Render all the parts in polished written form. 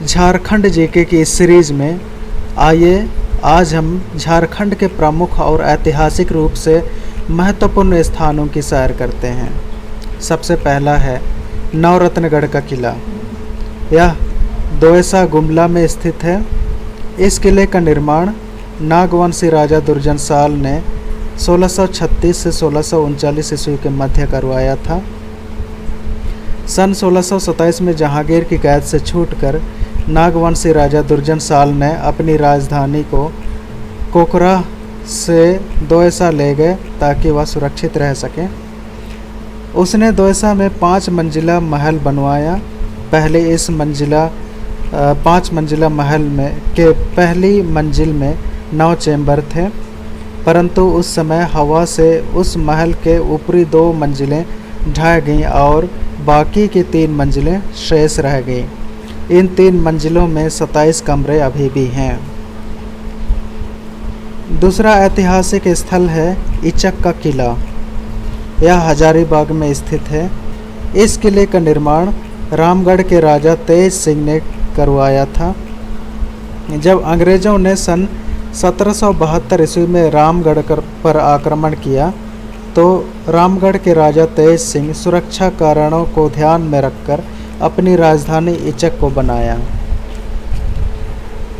Jharkhand GK की इस series में आइए आज हम झारखंड के प्रमुख और ऐतिहासिक रूप से महत्वपूर्ण स्थानों की सैर करते हैं। सबसे पहला है नवरत्नगढ़ का किला। यह दोयसा गुमला में स्थित है। इस किले का निर्माण नागवंशी राजा दुर्जनसाल ने 1636 से 1639 ईस्वी के मध्य करवाया था। सन 1627 में जहांगीर की कैद से छूटकर नागवंशी राजा दुर्जनसाल ने अपनी राजधानी को कोकरा से दोयसा ले गए ताकि वह सुरक्षित रह सके। उसने दोयसा में 5 मंजिला महल बनवाया। पहले इस 5 मंजिला महल में के पहली मंजिल में 9 चैम्बर थे, परंतु उस समय हवा से उस महल के ऊपरी 2 मंजिलें ढह गईं और बाकी की 3 मंजिलें शेष रह गईं। इन 3 मंजिलों में 27 कमरे अभी भी हैं। दूसरा ऐतिहासिक स्थल है इचक का किला। यह हजारीबाग में स्थित है। इस किले का निर्माण रामगढ़ के राजा तेज सिंह ने करवाया था। जब अंग्रेज़ों ने सन 1772 ईस्वी में रामगढ़ पर आक्रमण किया तो रामगढ़ के राजा तेज सिंह सुरक्षा कारणों को ध्यान में रखकर अपनी राजधानी इचक को बनाया।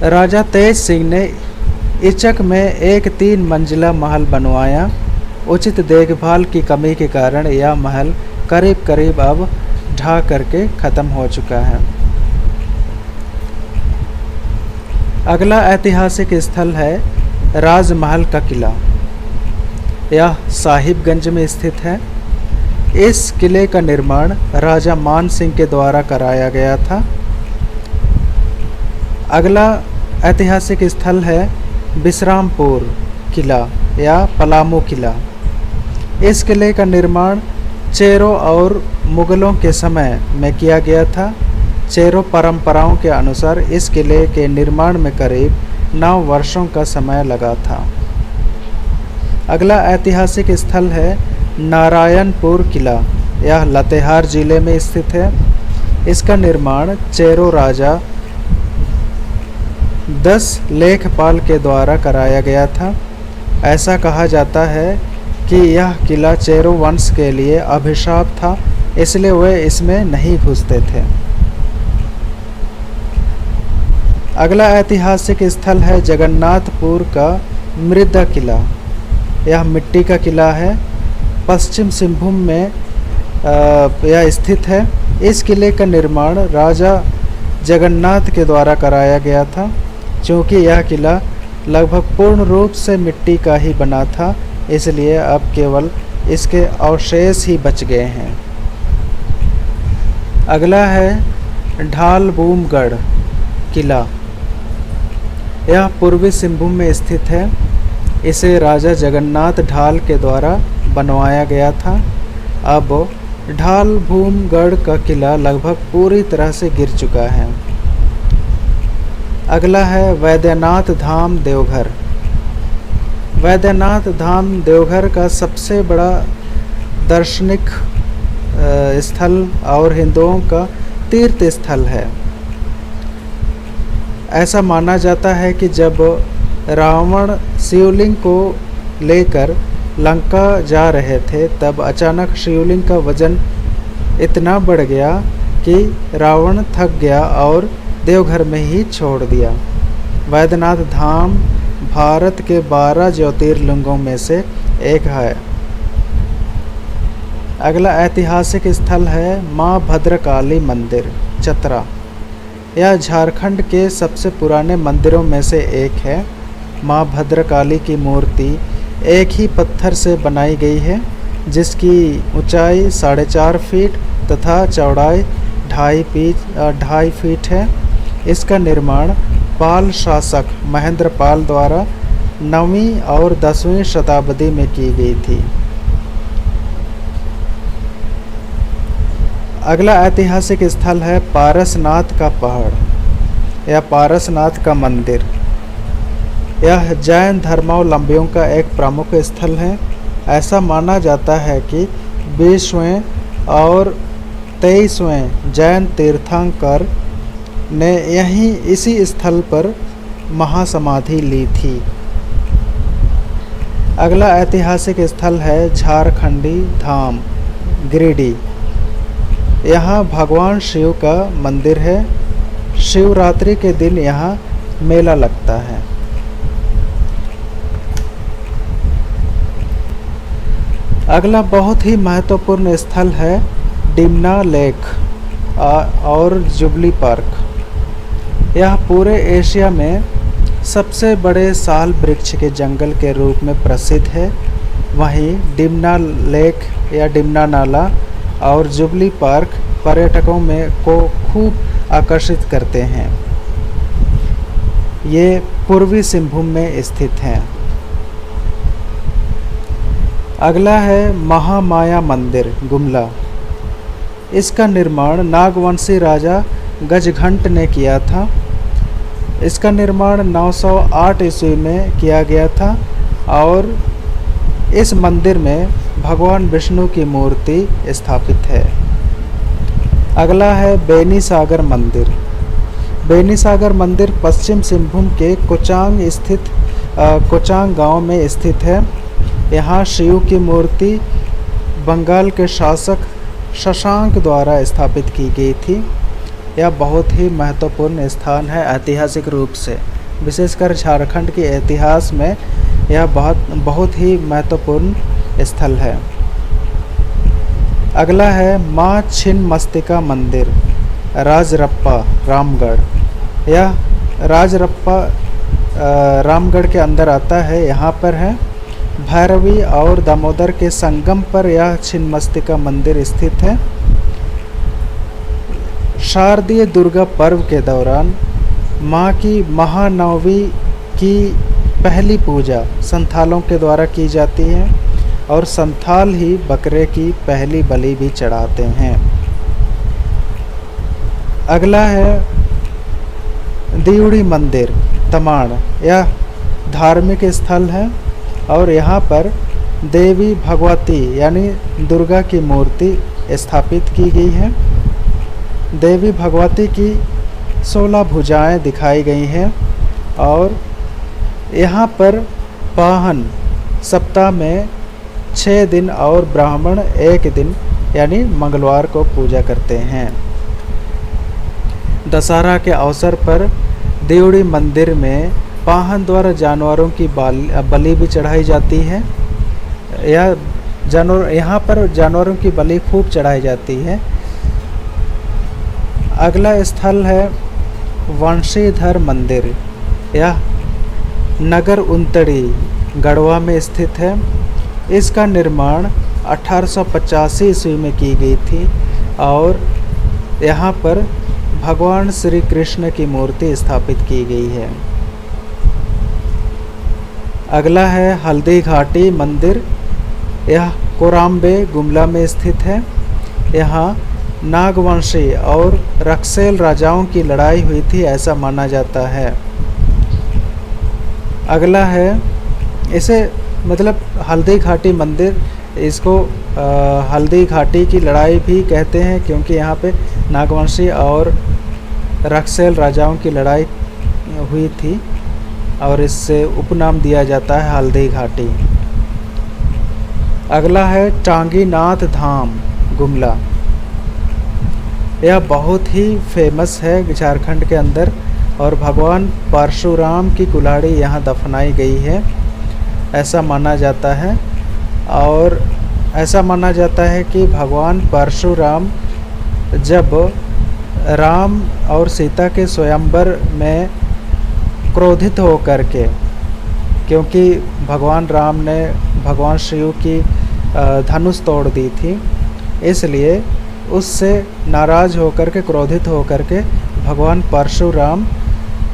राजा तेज सिंह ने इचक में एक 3 मंजिला महल बनवाया। उचित देखभाल की कमी के कारण यह महल करीब करीब अब ढह करके ख़त्म हो चुका है। अगला ऐतिहासिक स्थल है राजमहल का किला। यह साहिबगंज में स्थित है। इस किले का निर्माण राजा मान सिंह के द्वारा कराया गया था। अगला ऐतिहासिक स्थल है विश्रामपुर किला या पलामू किला। इस किले का निर्माण चेरों और मुगलों के समय में किया गया था। चेरों परंपराओं के अनुसार इस किले के निर्माण में करीब 9 वर्षों का समय लगा था। अगला ऐतिहासिक स्थल है नारायणपुर किला। यह लातेहार जिले में स्थित है। इसका निर्माण चेरो राजा 10 लेखपाल के द्वारा कराया गया था। ऐसा कहा जाता है कि यह किला चेरो वंश के लिए अभिशाप था, इसलिए वे इसमें नहीं घुसते थे। अगला ऐतिहासिक स्थल है जगन्नाथपुर का मृदा किला। यह मिट्टी का किला है। पश्चिम सिंहभूम में यह स्थित है। इस किले का निर्माण राजा जगन्नाथ के द्वारा कराया गया था। चूँकि यह किला लगभग पूर्ण रूप से मिट्टी का ही बना था, इसलिए अब केवल इसके अवशेष ही बच गए हैं। अगला है ढालबूमगढ़ किला। यह पूर्वी सिंहभूम में स्थित है। इसे राजा जगन्नाथ ढाल के द्वारा बनवाया गया था। अब ढालबूमगढ़ का किला लगभग पूरी तरह से गिर चुका है। अगला है वैद्यनाथ धाम देवघर। वैद्यनाथ धाम देवघर का सबसे बड़ा दार्शनिक स्थल और हिंदुओं का तीर्थ स्थल है। ऐसा माना जाता है कि जब रावण शिवलिंग को लेकर लंका जा रहे थे तब अचानक शिवलिंग का वजन इतना बढ़ गया कि रावण थक गया और देवघर में ही छोड़ दिया। वैद्यनाथ धाम भारत के 12 ज्योतिर्लिंगों में से एक है। अगला ऐतिहासिक स्थल है माँ भद्रकाली मंदिर चतरा। यह झारखंड के सबसे पुराने मंदिरों में से एक है। माँ भद्रकाली की मूर्ति एक ही पत्थर से बनाई गई है, जिसकी ऊंचाई 4.5 फीट तथा चौड़ाई 2.5 फीट है। इसका निर्माण पाल शासक महेंद्र पाल द्वारा 9वीं और 10वीं शताब्दी में की गई थी। अगला ऐतिहासिक स्थल है पारसनाथ का पहाड़ या पारसनाथ का मंदिर। यह जैन धर्मावलंबियों का एक प्रमुख स्थल है। ऐसा माना जाता है कि 20वें और 23वें जैन तीर्थंकर ने यहीं इसी स्थल पर महासमाधि ली थी। अगला ऐतिहासिक स्थल है झारखंडी धाम गिरिडीह। यहाँ भगवान शिव का मंदिर है। शिवरात्रि के दिन यहाँ मेला लगता है। अगला बहुत ही महत्वपूर्ण स्थल है डिमना लेक और जुबली पार्क। यह पूरे एशिया में सबसे बड़े साल वृक्ष के जंगल के रूप में प्रसिद्ध है। वहीं डिमना लेक या डिमना नाला और जुबली पार्क पर्यटकों को खूब आकर्षित करते हैं। ये पूर्वी सिंहभूम में स्थित हैं। अगला है महामाया मंदिर गुमला। इसका निर्माण नागवंशी राजा गजघंट ने किया था। इसका निर्माण 908 ईस्वी में किया गया था और इस मंदिर में भगवान विष्णु की मूर्ति स्थापित है। अगला है बेनी सागर मंदिर। बेनी सागर मंदिर पश्चिम सिंहभूम के कोचांग गांव में स्थित है। यहाँ शिव की मूर्ति बंगाल के शासक शशांक द्वारा स्थापित की गई थी। यह बहुत ही महत्वपूर्ण स्थान है ऐतिहासिक रूप से, विशेषकर झारखंड के इतिहास में यह बहुत ही महत्वपूर्ण स्थल है। अगला है माँ छिन्नमस्तिका मंदिर राजरप्पा रामगढ़। यह राजरप्पा रामगढ़ के अंदर आता है। यहाँ पर है भैरवी और दामोदर के संगम पर यह छिन्नमस्तिका मंदिर स्थित है। शारदीय दुर्गा पर्व के दौरान माँ की महानवमी की पहली पूजा संथालों के द्वारा की जाती है और संथाल ही बकरे की पहली बलि भी चढ़ाते हैं। अगला है दिउड़ी मंदिर तमाड़। यह धार्मिक स्थल है और यहाँ पर देवी भगवती यानी दुर्गा की मूर्ति स्थापित की गई है। देवी भगवती की 16 भुजाएं दिखाई गई हैं और यहाँ पर पाहन सप्ताह में 6 दिन और ब्राह्मण 1 दिन यानी मंगलवार को पूजा करते हैं। दशहरा के अवसर पर दिउड़ी मंदिर में पाहन द्वारा जानवरों की बलि भी चढ़ाई जाती है। यहाँ पर जानवरों की बलि खूब चढ़ाई जाती है। अगला स्थल है वंशीधर मंदिर। यह नगर उंतड़ी गढ़वा में स्थित है। इसका निर्माण 1885 ईस्वी में की गई थी और यहाँ पर भगवान श्री कृष्ण की मूर्ति स्थापित की गई है। अगला है हल्दी घाटी मंदिर। यह कोराम्बे गुमला में स्थित है। यहाँ नागवंशी और रक्सेल राजाओं की लड़ाई हुई थी ऐसा माना जाता है। अगला है हल्दी घाटी मंदिर, इसको हल्दी घाटी की लड़ाई भी कहते हैं क्योंकि यहाँ पे नागवंशी और रक्सेल राजाओं की लड़ाई हुई थी और इससे उपनाम दिया जाता है हल्दी घाटी। अगला है टांगीनाथ धाम गुमला। यह बहुत ही फेमस है झारखंड के अंदर और भगवान परशुराम की कुल्हाड़ी यहाँ दफनाई गई है ऐसा माना जाता है। और ऐसा माना जाता है कि भगवान परशुराम जब राम और सीता के स्वयंवर में क्रोधित होकर के, क्योंकि भगवान राम ने भगवान शिव की धनुष तोड़ दी थी, इसलिए उससे नाराज होकर के क्रोधित होकर के भगवान परशुराम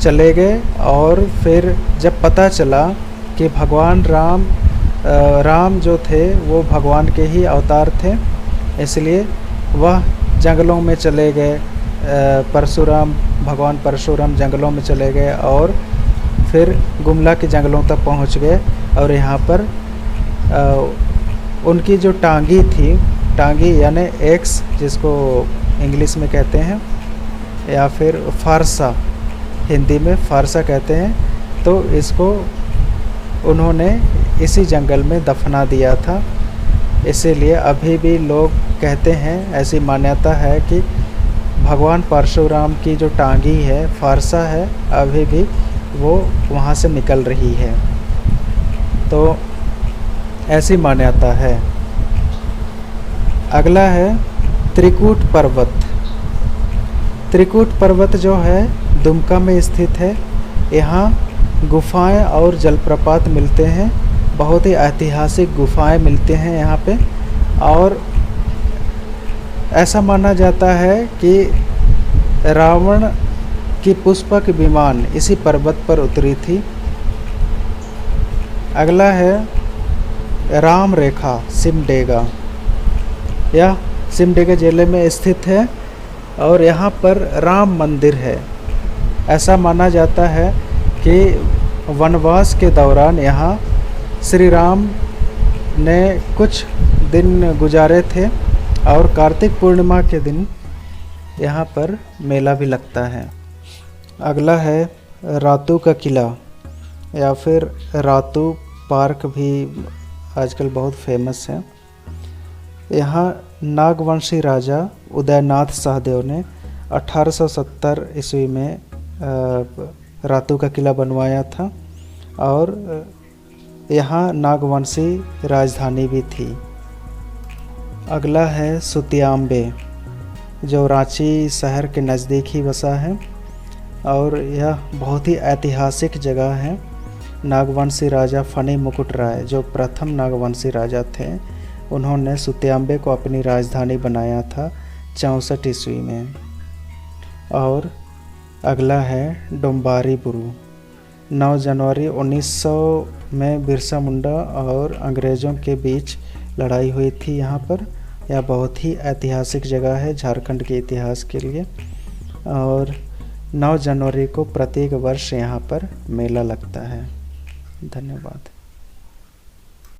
चले गए। और फिर जब पता चला कि भगवान राम जो थे वो भगवान के ही अवतार थे, इसलिए वह जंगलों में चले गए। भगवान परशुराम जंगलों में चले गए और फिर गुमला के जंगलों तक पहुंच गए और यहाँ पर उनकी जो टांगी थी, टांगी यानी एक्स जिसको इंग्लिश में कहते हैं, या फिर फारसा, हिंदी में फारसा कहते हैं, तो इसको उन्होंने इसी जंगल में दफना दिया था। इसीलिए अभी भी लोग कहते हैं, ऐसी मान्यता है कि भगवान परशुराम की जो टांगी है फारसा है, अभी भी वो वहाँ से निकल रही है। तो ऐसी मान्यता है। अगला है त्रिकूट पर्वत। त्रिकूट पर्वत जो है दुमका में स्थित है। यहाँ गुफाएं और जलप्रपात मिलते हैं, बहुत ही ऐतिहासिक गुफाएं मिलते हैं यहाँ पे। और ऐसा माना जाता है कि रावण की पुष्पक विमान इसी पर्वत पर उतरी थी। अगला है राम रेखा सिमडेगा। यह सिमडेगा जिले में स्थित है और यहाँ पर राम मंदिर है। ऐसा माना जाता है कि वनवास के दौरान यहाँ श्री राम ने कुछ दिन गुजारे थे और कार्तिक पूर्णिमा के दिन यहाँ पर मेला भी लगता है। अगला है रातू का किला या फिर रातू पार्क भी आजकल बहुत फेमस है। यहाँ नागवंशी राजा उदयनाथ सहदेव ने 1870 ईस्वी में रातू का किला बनवाया था और यहाँ नागवंशी राजधानी भी थी। अगला है सुतियाम्बे, जो रांची शहर के नज़दीक ही बसा है और यह बहुत ही ऐतिहासिक जगह है। नागवंशी राजा फनी मुकुट राय, जो प्रथम नागवंशी राजा थे, उन्होंने सुतियाम्बे को अपनी राजधानी बनाया था 64 ईस्वी में। और अगला है डोम्बारी बुरू। 9 जनवरी 1900 में बिरसा मुंडा और अंग्रेज़ों के बीच लड़ाई हुई थी यहाँ पर। यह बहुत ही ऐतिहासिक जगह है झारखंड के इतिहास के लिए। और 9 जनवरी को प्रत्येक वर्ष यहाँ पर मेला लगता है। धन्यवाद।